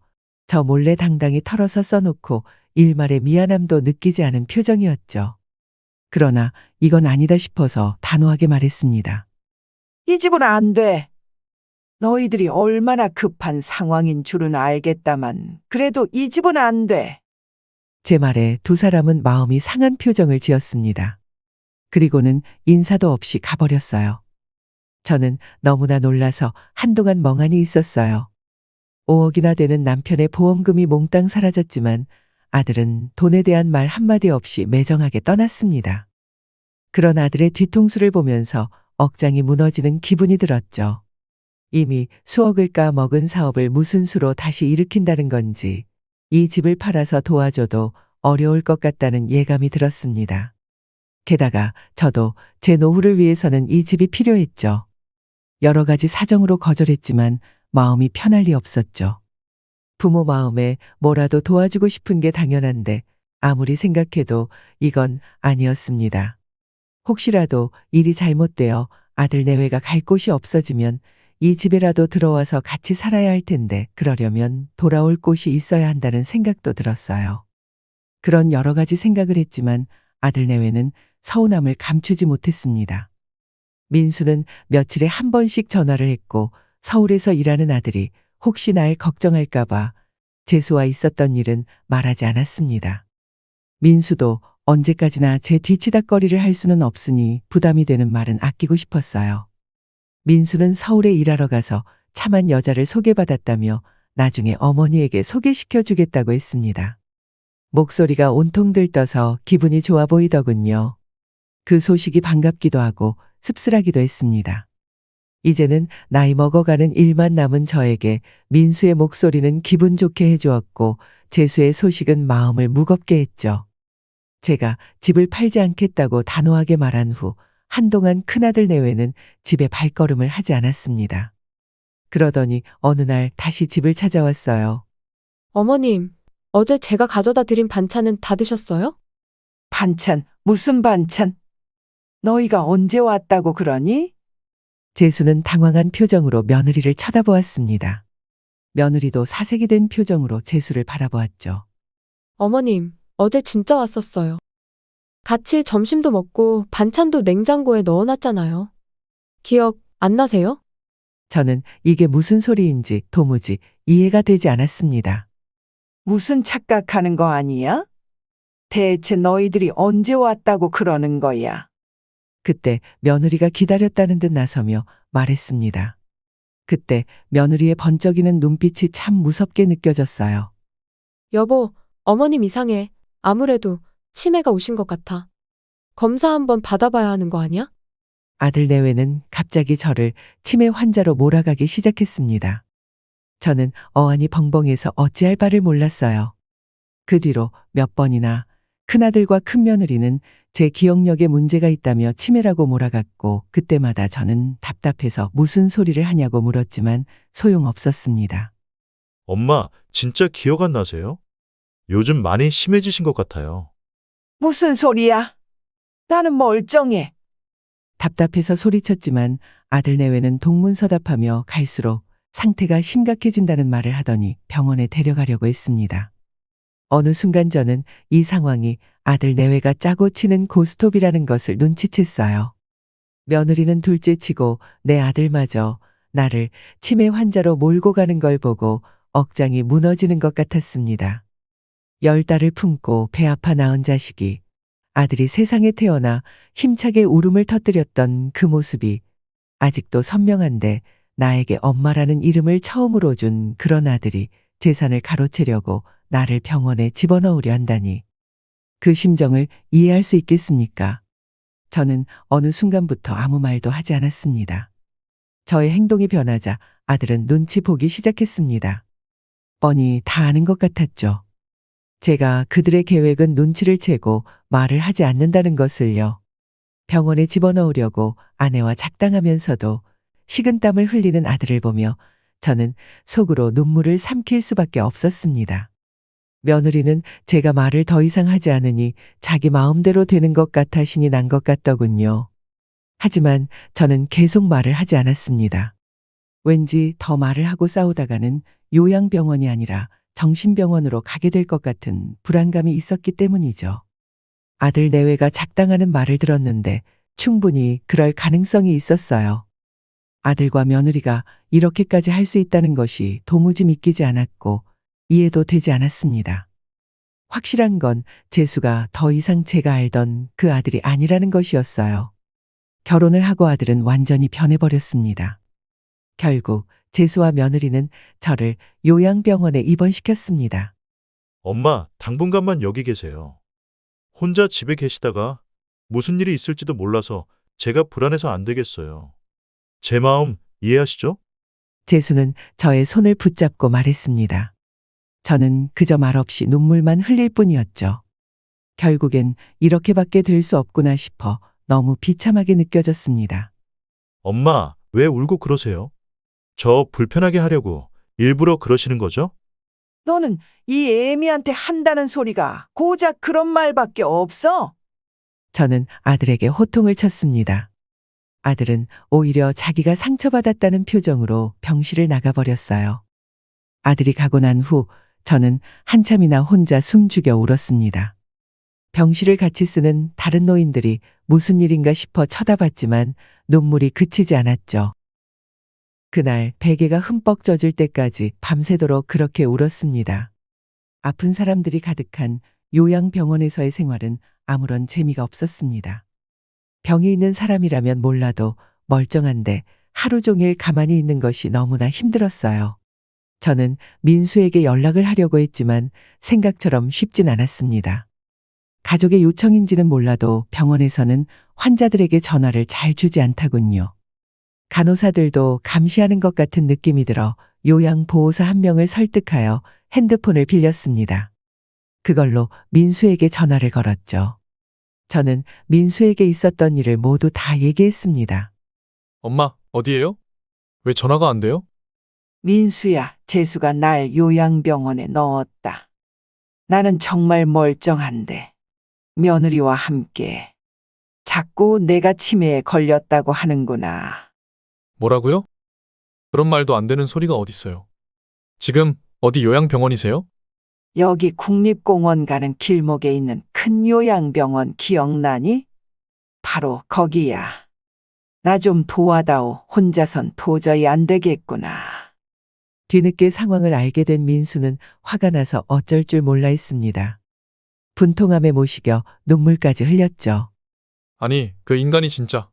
저 몰래 당당히 털어서 써놓고 일말의 미안함도 느끼지 않은 표정이었죠. 그러나 이건 아니다 싶어서 단호하게 말했습니다. 이 집은 안 돼. 너희들이 얼마나 급한 상황인 줄은 알겠다만 그래도 이 집은 안 돼. 제 말에 두 사람은 마음이 상한 표정을 지었습니다. 그리고는 인사도 없이 가버렸어요. 저는 너무나 놀라서 한동안 멍하니 있었어요. 5억이나 되는 남편의 보험금이 몽땅 사라졌지만 아들은 돈에 대한 말 한마디 없이 매정하게 떠났습니다. 그런 아들의 뒤통수를 보면서 억장이 무너지는 기분이 들었죠. 이미 수억을 까먹은 사업을 무슨 수로 다시 일으킨다는 건지 이 집을 팔아서 도와줘도 어려울 것 같다는 예감이 들었습니다. 게다가 저도 제 노후를 위해서는 이 집이 필요했죠. 여러 가지 사정으로 거절했지만 마음이 편할 리 없었죠. 부모 마음에 뭐라도 도와주고 싶은 게 당연한데 아무리 생각해도 이건 아니었습니다. 혹시라도 일이 잘못되어 아들 내외가 갈 곳이 없어지면 이 집에라도 들어와서 같이 살아야 할 텐데 그러려면 돌아올 곳이 있어야 한다는 생각도 들었어요. 그런 여러 가지 생각을 했지만 아들 내외는 서운함을 감추지 못했습니다. 민수는 며칠에 한 번씩 전화를 했고 서울에서 일하는 아들이 혹시 날 걱정할까봐 재수와 있었던 일은 말하지 않았습니다. 민수도 언제까지나 제 뒤치다꺼리를 할 수는 없으니 부담이 되는 말은 아끼고 싶었어요. 민수는 서울에 일하러 가서 참한 여자를 소개받았다며 나중에 어머니에게 소개시켜 주겠다고 했습니다. 목소리가 온통 들떠서 기분이 좋아 보이더군요. 그 소식이 반갑기도 하고 씁쓸하기도 했습니다. 이제는 나이 먹어가는 일만 남은 저에게 민수의 목소리는 기분 좋게 해주었고 재수의 소식은 마음을 무겁게 했죠. 제가 집을 팔지 않겠다고 단호하게 말한 후 한동안 큰아들 내외는 집에 발걸음을 하지 않았습니다. 그러더니 어느 날 다시 집을 찾아왔어요. 어머님, 어제 제가 가져다 드린 반찬은 다 드셨어요? 반찬, 무슨 반찬? 너희가 언제 왔다고 그러니? 재수는 당황한 표정으로 며느리를 쳐다보았습니다. 며느리도 사색이 된 표정으로 재수를 바라보았죠. 어머님, 어제 진짜 왔었어요. 같이 점심도 먹고 반찬도 냉장고에 넣어놨잖아요. 기억 안 나세요? 저는 이게 무슨 소리인지 도무지 이해가 되지 않았습니다. 무슨 착각하는 거 아니야? 대체 너희들이 언제 왔다고 그러는 거야? 그때 며느리가 기다렸다는 듯 나서며 말했습니다. 그때 며느리의 번쩍이는 눈빛이 참 무섭게 느껴졌어요. 여보, 어머님 이상해. 아무래도 치매가 오신 것 같아. 검사 한번 받아봐야 하는 거 아니야? 아들 내외는 갑자기 저를 치매 환자로 몰아가기 시작했습니다. 저는 어안이 벙벙해서 어찌할 바를 몰랐어요. 그 뒤로 몇 번이나 큰아들과 큰며느리는 제 기억력에 문제가 있다며 치매라고 몰아갔고, 그때마다 저는 답답해서 무슨 소리를 하냐고 물었지만 소용없었습니다. 엄마, 진짜 기억 안 나세요? 요즘 많이 심해지신 것 같아요. 무슨 소리야? 나는 멀쩡해. 답답해서 소리쳤지만 아들 내외는 동문서답하며 갈수록 상태가 심각해진다는 말을 하더니 병원에 데려가려고 했습니다. 어느 순간 저는 이 상황이 아들 내외가 짜고 치는 고스톱이라는 것을 눈치챘어요. 며느리는 둘째치고 내 아들마저 나를 치매 환자로 몰고 가는 걸 보고 억장이 무너지는 것 같았습니다. 10달을 품고 배 아파 낳은 자식이, 아들이 세상에 태어나 힘차게 울음을 터뜨렸던 그 모습이 아직도 선명한데, 나에게 엄마라는 이름을 처음으로 준 그런 아들이 재산을 가로채려고 나를 병원에 집어넣으려 한다니, 그 심정을 이해할 수 있겠습니까? 저는 어느 순간부터 아무 말도 하지 않았습니다. 저의 행동이 변하자 아들은 눈치 보기 시작했습니다. 뻔히 다 아는 것 같았죠. 제가 그들의 계획은 눈치를 채고 말을 하지 않는다는 것을요. 병원에 집어넣으려고 아내와 작당하면서도 식은땀을 흘리는 아들을 보며 저는 속으로 눈물을 삼킬 수밖에 없었습니다. 며느리는 제가 말을 더 이상 하지 않으니 자기 마음대로 되는 것 같아 신이 난 것 같더군요. 하지만 저는 계속 말을 하지 않았습니다. 왠지 더 말을 하고 싸우다가는 요양병원이 아니라 정신병원으로 가게 될 것 같은 불안감이 있었기 때문이죠. 아들 내외가 작당하는 말을 들었는데 충분히 그럴 가능성이 있었어요. 아들과 며느리가 이렇게까지 할 수 있다는 것이 도무지 믿기지 않았고 이해도 되지 않았습니다. 확실한 건 재수가 더 이상 제가 알던 그 아들이 아니라는 것이었어요. 결혼을 하고 아들은 완전히 변해버렸습니다. 결국 재수와 며느리는 저를 요양병원에 입원시켰습니다. 엄마, 당분간만 여기 계세요. 혼자 집에 계시다가 무슨 일이 있을지도 몰라서 제가 불안해서 안 되겠어요. 제 마음 이해하시죠? 재수는 저의 손을 붙잡고 말했습니다. 저는 그저 말없이 눈물만 흘릴 뿐이었죠. 결국엔 이렇게밖에 될 수 없구나 싶어 너무 비참하게 느껴졌습니다. 엄마, 왜 울고 그러세요? 저 불편하게 하려고 일부러 그러시는 거죠? 너는 이 애미한테 한다는 소리가 고작 그런 말밖에 없어? 저는 아들에게 호통을 쳤습니다. 아들은 오히려 자기가 상처받았다는 표정으로 병실을 나가버렸어요. 아들이 가고 난 후 저는 한참이나 혼자 숨죽여 울었습니다. 병실을 같이 쓰는 다른 노인들이 무슨 일인가 싶어 쳐다봤지만 눈물이 그치지 않았죠. 그날 베개가 흠뻑 젖을 때까지 밤새도록 그렇게 울었습니다. 아픈 사람들이 가득한 요양병원에서의 생활은 아무런 재미가 없었습니다. 병이 있는 사람이라면 몰라도 멀쩡한데 하루 종일 가만히 있는 것이 너무나 힘들었어요. 저는 민수에게 연락을 하려고 했지만 생각처럼 쉽진 않았습니다. 가족의 요청인지는 몰라도 병원에서는 환자들에게 전화를 잘 주지 않다군요. 간호사들도 감시하는 것 같은 느낌이 들어 요양보호사 한 명을 설득하여 핸드폰을 빌렸습니다. 그걸로 민수에게 전화를 걸었죠. 저는 민수에게 있었던 일을 모두 다 얘기했습니다. 엄마, 어디에요? 왜 전화가 안 돼요? 민수야, 재수가 날 요양병원에 넣었다. 나는 정말 멀쩡한데 며느리와 함께 자꾸 내가 치매에 걸렸다고 하는구나. 뭐라고요? 그런 말도 안 되는 소리가 어딨어요. 지금 어디 요양병원이세요? 여기 국립공원 가는 길목에 있는 큰 요양병원 기억나니? 바로 거기야. 나 좀 도와다오. 혼자선 도저히 안 되겠구나. 뒤늦게 상황을 알게 된 민수는 화가 나서 어쩔 줄 몰라 했습니다. 분통함에 못 이겨 눈물까지 흘렸죠. 아니, 그 인간이 진짜.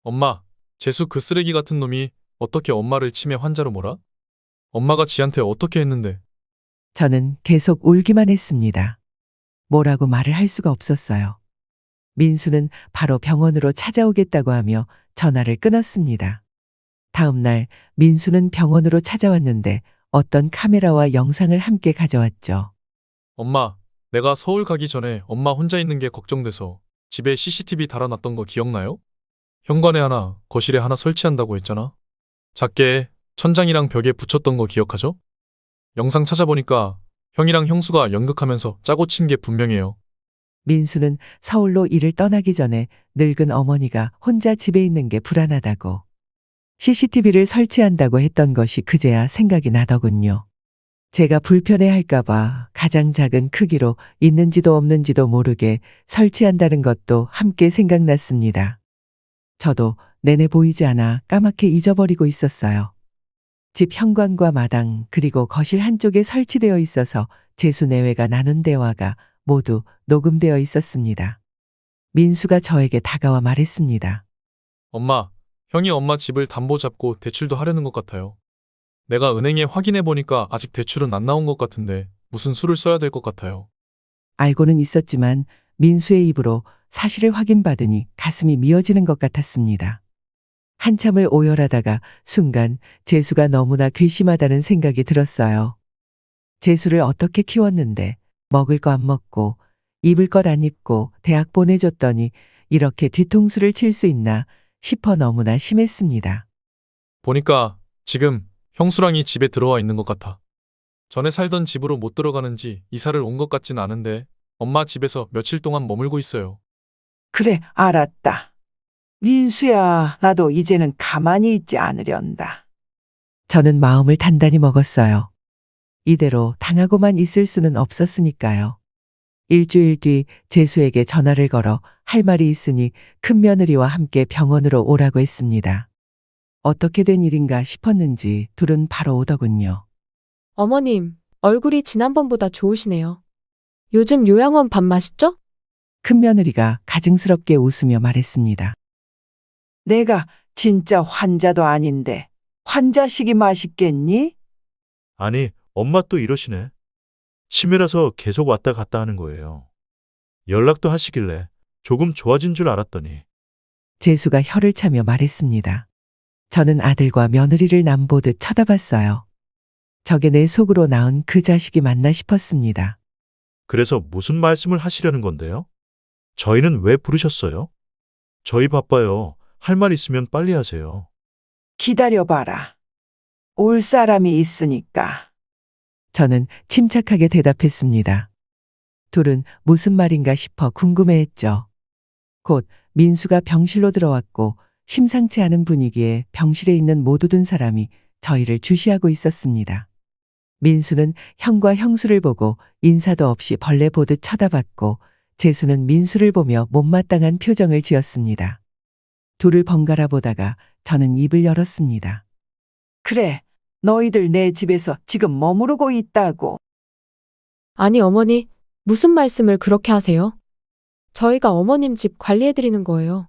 엄마, 재수 그 쓰레기 같은 놈이 어떻게 엄마를 치매 환자로 몰아? 엄마가 지한테 어떻게 했는데. 저는 계속 울기만 했습니다. 뭐라고 말을 할 수가 없었어요. 민수는 바로 병원으로 찾아오겠다고 하며 전화를 끊었습니다. 다음 날 민수는 병원으로 찾아왔는데 어떤 카메라와 영상을 함께 가져왔죠. 엄마, 내가 서울 가기 전에 엄마 혼자 있는 게 걱정돼서 집에 CCTV 달아놨던 거 기억나요? 현관에 하나, 거실에 하나 설치한다고 했잖아. 작게 천장이랑 벽에 붙였던 거 기억하죠? 영상 찾아보니까 형이랑 형수가 연극하면서 짜고 친 게 분명해요. 민수는 서울로 일을 떠나기 전에 늙은 어머니가 혼자 집에 있는 게 불안하다고 CCTV를 설치한다고 했던 것이 그제야 생각이 나더군요. 제가 불편해할까봐 가장 작은 크기로 있는지도 없는지도 모르게 설치한다는 것도 함께 생각났습니다. 저도 내내 보이지 않아 까맣게 잊어버리고 있었어요. 집 현관과 마당 그리고 거실 한쪽에 설치되어 있어서 재수 내외가 나눈 대화가 모두 녹음되어 있었습니다. 민수가 저에게 다가와 말했습니다. 엄마, 형이 엄마 집을 담보 잡고 대출도 하려는 것 같아요. 내가 은행에 확인해 보니까 아직 대출은 안 나온 것 같은데 무슨 수를 써야 될 것 같아요. 알고는 있었지만 민수의 입으로 사실을 확인받으니 가슴이 미어지는 것 같았습니다. 한참을 오열하다가 순간 재수가 너무나 괘씸하다는 생각이 들었어요. 재수를 어떻게 키웠는데 먹을 거 안 먹고 입을 것 안 입고 대학 보내줬더니 이렇게 뒤통수를 칠 수 있나 싶어 너무나 심했습니다. 보니까 지금 형수랑이 집에 들어와 있는 것 같아. 전에 살던 집으로 못 들어가는지 이사를 온 것 같진 않은데 엄마 집에서 며칠 동안 머물고 있어요. 그래, 알았다. 민수야, 나도 이제는 가만히 있지 않으련다. 저는 마음을 단단히 먹었어요. 이대로 당하고만 있을 수는 없었으니까요. 일주일 뒤 재수에게 전화를 걸어 할 말이 있으니 큰며느리와 함께 병원으로 오라고 했습니다. 어떻게 된 일인가 싶었는지 둘은 바로 오더군요. 어머님, 얼굴이 지난번보다 좋으시네요. 요즘 요양원 밥 맛있죠? 큰며느리가 가증스럽게 웃으며 말했습니다. 내가 진짜 환자도 아닌데 환자식이 맛있겠니? 아니, 엄마 또 이러시네. 치매라서 계속 왔다 갔다 하는 거예요. 연락도 하시길래 조금 좋아진 줄 알았더니. 재수가 혀를 차며 말했습니다. 저는 아들과 며느리를 남보듯 쳐다봤어요. 저게 내 속으로 낳은 그 자식이 맞나 싶었습니다. 그래서 무슨 말씀을 하시려는 건데요? 저희는 왜 부르셨어요? 저희 바빠요. 할 말 있으면 빨리 하세요. 기다려봐라. 올 사람이 있으니까. 저는 침착하게 대답했습니다. 둘은 무슨 말인가 싶어 궁금해했죠. 곧 민수가 병실로 들어왔고 심상치 않은 분위기에 병실에 있는 못 웃은 사람이 저희를 주시하고 있었습니다. 민수는 형과 형수를 보고 인사도 없이 벌레 보듯 쳐다봤고 재수는 민수를 보며 못마땅한 표정을 지었습니다. 둘을 번갈아 보다가 저는 입을 열었습니다. 그래, 너희들 내 집에서 지금 머무르고 있다고. 아니, 어머니, 무슨 말씀을 그렇게 하세요? 저희가 어머님 집 관리해드리는 거예요.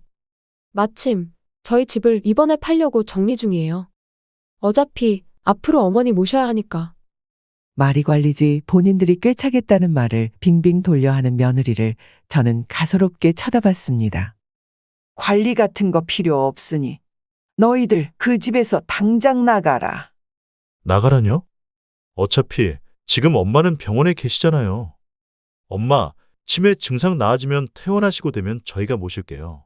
마침 저희 집을 이번에 팔려고 정리 중이에요. 어차피 앞으로 어머니 모셔야 하니까. 말이 관리지 본인들이 꿰차겠다는 말을 빙빙 돌려 하는 며느리를 저는 가소롭게 쳐다봤습니다. 관리 같은 거 필요 없으니 너희들 그 집에서 당장 나가라. 나가라뇨? 어차피 지금 엄마는 병원에 계시잖아요. 엄마, 치매 증상 나아지면 퇴원하시고 되면 저희가 모실게요.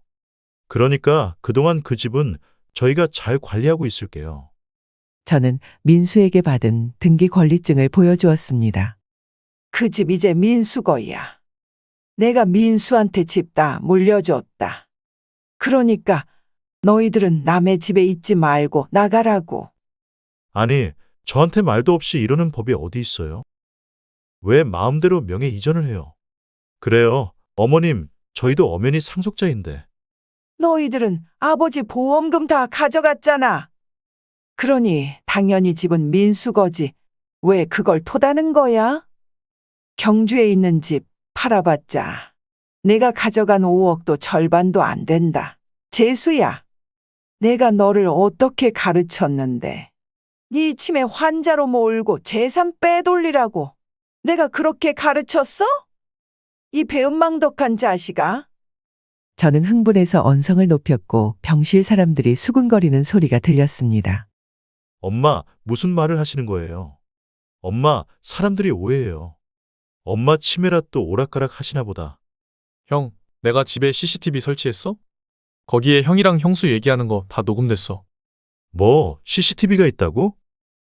그러니까 그동안 그 집은 저희가 잘 관리하고 있을게요. 저는 민수에게 받은 등기 권리증을 보여주었습니다. 그 집 이제 민수 거야. 내가 민수한테 집 다 물려줬다. 그러니까 너희들은 남의 집에 있지 말고 나가라고. 아니, 저한테 말도 없이 이러는 법이 어디 있어요? 왜 마음대로 명예 이전을 해요? 그래요, 어머님, 저희도 엄연히 상속자인데. 너희들은 아버지 보험금 다 가져갔잖아. 그러니 당연히 집은 민수 거지. 왜 그걸 토다는 거야? 경주에 있는 집 팔아봤자 내가 가져간 5억도 절반도 안 된다. 재수야, 내가 너를 어떻게 가르쳤는데 네 치매 환자로 몰고 재산 빼돌리라고 내가 그렇게 가르쳤어? 이 배은망덕한 자식아. 저는 흥분해서 언성을 높였고 병실 사람들이 수군거리는 소리가 들렸습니다. 엄마, 무슨 말을 하시는 거예요? 엄마, 사람들이 오해해요. 엄마 치매라 또 오락가락 하시나 보다. 형, 내가 집에 CCTV 설치했어? 거기에 형이랑 형수 얘기하는 거 다 녹음됐어. 뭐, CCTV가 있다고?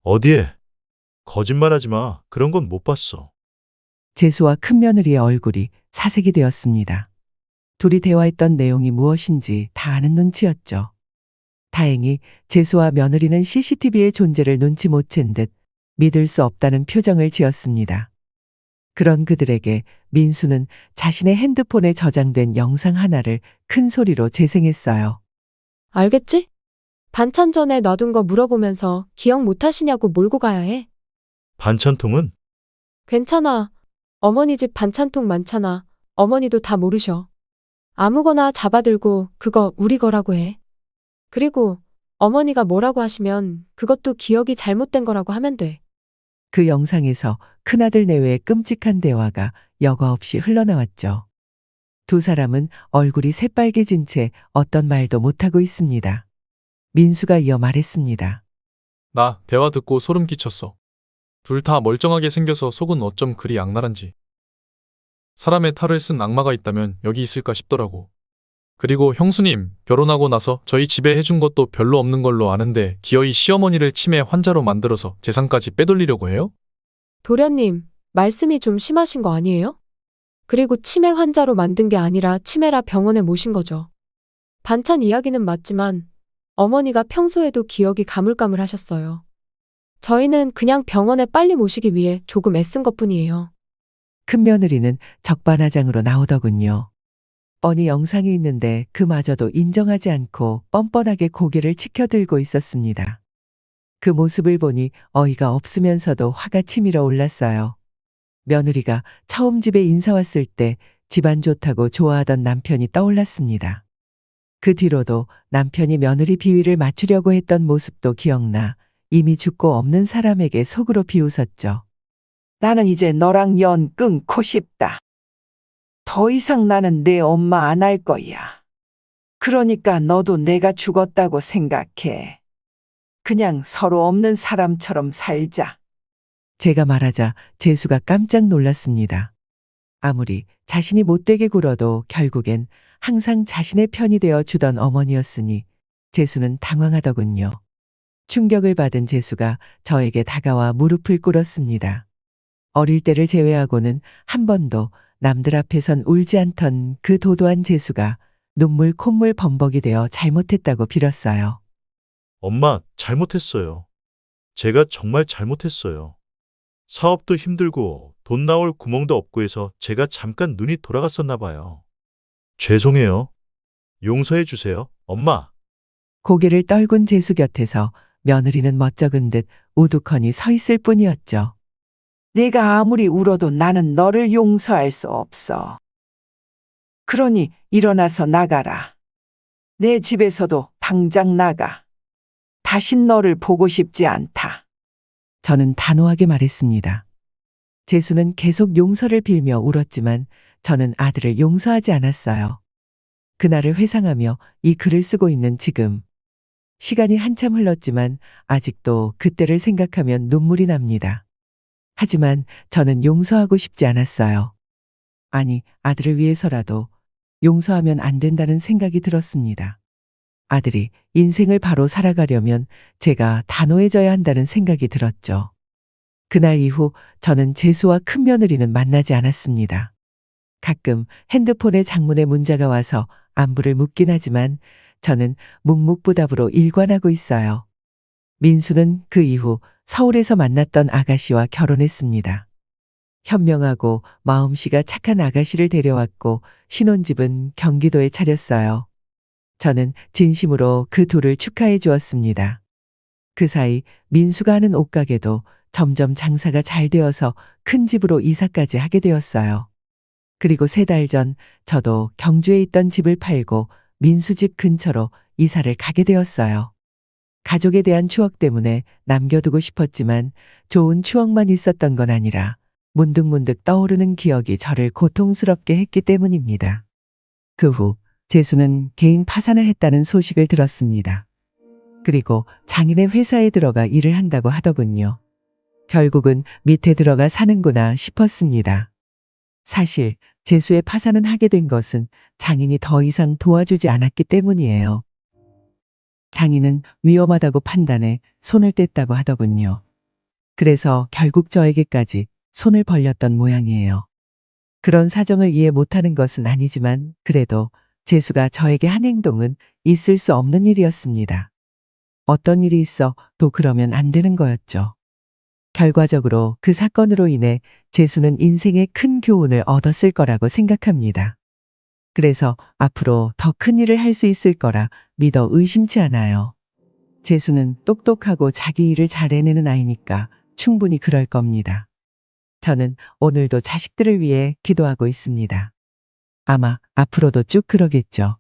어디에? 거짓말하지 마. 그런 건 못 봤어. 재수와 큰며느리의 얼굴이 사색이 되었습니다. 둘이 대화했던 내용이 무엇인지 다 아는 눈치였죠. 다행히 재수와 며느리는 CCTV의 존재를 눈치 못 챈 듯 믿을 수 없다는 표정을 지었습니다. 그런 그들에게 민수는 자신의 핸드폰에 저장된 영상 하나를 큰 소리로 재생했어요. 알겠지? 반찬 전에 놔둔 거 물어보면서 기억 못 하시냐고 몰고 가야 해. 반찬통은? 괜찮아. 어머니 집 반찬통 많잖아. 어머니도 다 모르셔. 아무거나 잡아들고 그거 우리 거라고 해. 그리고 어머니가 뭐라고 하시면 그것도 기억이 잘못된 거라고 하면 돼. 그 영상에서 큰아들 내외의 끔찍한 대화가 여과 없이 흘러나왔죠. 두 사람은 얼굴이 새빨개진 채 어떤 말도 못하고 있습니다. 민수가 이어 말했습니다. 나 대화 듣고 소름 끼쳤어. 둘 다 멀쩡하게 생겨서 속은 어쩜 그리 악랄한지. 사람의 탈을 쓴 악마가 있다면 여기 있을까 싶더라고. 그리고 형수님, 결혼하고 나서 저희 집에 해준 것도 별로 없는 걸로 아는데 기어이 시어머니를 치매 환자로 만들어서 재산까지 빼돌리려고 해요? 도련님, 말씀이 좀 심하신 거 아니에요? 그리고 치매 환자로 만든 게 아니라 치매라 병원에 모신 거죠. 반찬 이야기는 맞지만 어머니가 평소에도 기억이 가물가물하셨어요. 저희는 그냥 병원에 빨리 모시기 위해 조금 애쓴 것뿐이에요. 큰며느리는 적반하장으로 나오더군요. 뻔히 영상이 있는데 그마저도 인정하지 않고 뻔뻔하게 고개를 치켜들고 있었습니다. 그 모습을 보니 어이가 없으면서도 화가 치밀어 올랐어요. 며느리가 처음 집에 인사 왔을 때 집안 좋다고 좋아하던 남편이 떠올랐습니다. 그 뒤로도 남편이 며느리 비위를 맞추려고 했던 모습도 기억나 이미 죽고 없는 사람에게 속으로 비웃었죠. 나는 이제 너랑 연 끊고 싶다. 더 이상 나는 내 엄마 안 할 거야. 그러니까 너도 내가 죽었다고 생각해. 그냥 서로 없는 사람처럼 살자. 제가 말하자 재수가 깜짝 놀랐습니다. 아무리 자신이 못되게 굴어도 결국엔 항상 자신의 편이 되어 주던 어머니였으니 재수는 당황하더군요. 충격을 받은 재수가 저에게 다가와 무릎을 꿇었습니다. 어릴 때를 제외하고는 한 번도 남들 앞에선 울지 않던 그 도도한 재수가 눈물 콧물 범벅이 되어 잘못했다고 빌었어요. 엄마, 잘못했어요. 제가 정말 잘못했어요. 사업도 힘들고 돈 나올 구멍도 없고 해서 제가 잠깐 눈이 돌아갔었나 봐요. 죄송해요. 용서해 주세요, 엄마. 고개를 떨군 재수 곁에서 며느리는 멋쩍은 듯 우두커니 서 있을 뿐이었죠. 내가 아무리 울어도 나는 너를 용서할 수 없어. 그러니 일어나서 나가라. 내 집에서도 당장 나가. 다신 너를 보고 싶지 않다. 저는 단호하게 말했습니다. 재수는 계속 용서를 빌며 울었지만 저는 아들을 용서하지 않았어요. 그날을 회상하며 이 글을 쓰고 있는 지금. 시간이 한참 흘렀지만 아직도 그때를 생각하면 눈물이 납니다. 하지만 저는 용서하고 싶지 않았어요. 아니, 아들을 위해서라도 용서하면 안 된다는 생각이 들었습니다. 아들이 인생을 바로 살아가려면 제가 단호해져야 한다는 생각이 들었죠. 그날 이후 저는 재수와 큰며느리는 만나지 않았습니다. 가끔 핸드폰에 장문의 문자가 와서 안부를 묻긴 하지만 저는 묵묵부답으로 일관하고 있어요. 민수는 그 이후 서울에서 만났던 아가씨와 결혼했습니다. 현명하고 마음씨가 착한 아가씨를 데려왔고 신혼집은 경기도에 차렸어요. 저는 진심으로 그 둘을 축하해 주었습니다. 그 사이 민수가 하는 옷가게도 점점 장사가 잘 되어서 큰 집으로 이사까지 하게 되었어요. 그리고 3달 전 저도 경주에 있던 집을 팔고 민수 집 근처로 이사를 가게 되었어요. 가족에 대한 추억 때문에 남겨두고 싶었지만 좋은 추억만 있었던 건 아니라 문득문득 떠오르는 기억이 저를 고통스럽게 했기 때문입니다. 그 후 재수는 개인 파산을 했다는 소식을 들었습니다. 그리고 장인의 회사에 들어가 일을 한다고 하더군요. 결국은 밑에 들어가 사는구나 싶었습니다. 사실 재수의 파산은 하게 된 것은 장인이 더 이상 도와주지 않았기 때문이에요. 장인은 위험하다고 판단해 손을 뗐다고 하더군요. 그래서 결국 저에게까지 손을 벌렸던 모양이에요. 그런 사정을 이해 못하는 것은 아니지만 그래도 재수가 저에게 한 행동은 있을 수 없는 일이었습니다. 어떤 일이 있어 도 그러면 안 되는 거였죠. 결과적으로 그 사건으로 인해 재수는 인생의 큰 교훈을 얻었을 거라고 생각합니다. 그래서 앞으로 더 큰 일을 할 수 있을 거라 믿어 의심치 않아요. 재수는 똑똑하고 자기 일을 잘 해내는 아이니까 충분히 그럴 겁니다. 저는 오늘도 자식들을 위해 기도하고 있습니다. 아마 앞으로도 쭉 그러겠죠.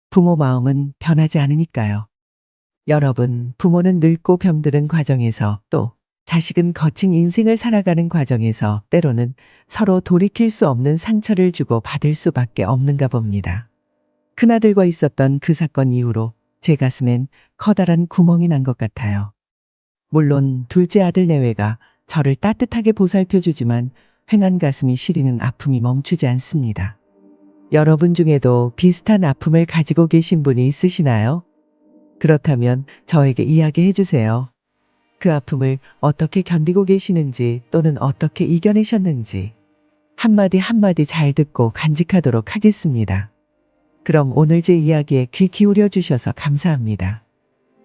부모 마음은 변하지 않으니까요. 여러분, 부모는 늙고 병드는 과정에서 또 자식은 거친 인생을 살아가는 과정에서 때로는 서로 돌이킬 수 없는 상처를 주고 받을 수밖에 없는가 봅니다. 큰아들과 있었던 그 사건 이후로 제 가슴엔 커다란 구멍이 난 것 같아요. 물론 둘째 아들 내외가 저를 따뜻하게 보살펴 주지만 횡한 가슴이 시리는 아픔이 멈추지 않습니다. 여러분 중에도 비슷한 아픔을 가지고 계신 분이 있으시나요? 그렇다면 저에게 이야기해 주세요. 그 아픔을 어떻게 견디고 계시는지 또는 어떻게 이겨내셨는지 한마디 한마디 잘 듣고 간직하도록 하겠습니다. 그럼 오늘 제 이야기에 귀 기울여 주셔서 감사합니다.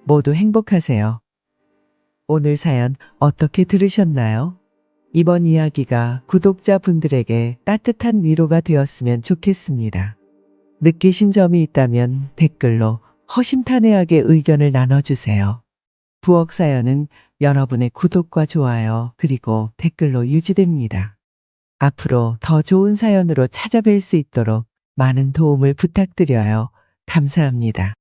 모두 행복하세요. 오늘 사연 어떻게 들으셨나요? 이번 이야기가 구독자분들에게 따뜻한 위로가 되었으면 좋겠습니다. 느끼신 점이 있다면 댓글로 허심탄회하게 의견을 나눠주세요. 부엌 사연은 여러분의 구독과 좋아요 그리고 댓글로 유지됩니다. 앞으로 더 좋은 사연으로 찾아뵐 수 있도록 많은 도움을 부탁드려요. 감사합니다.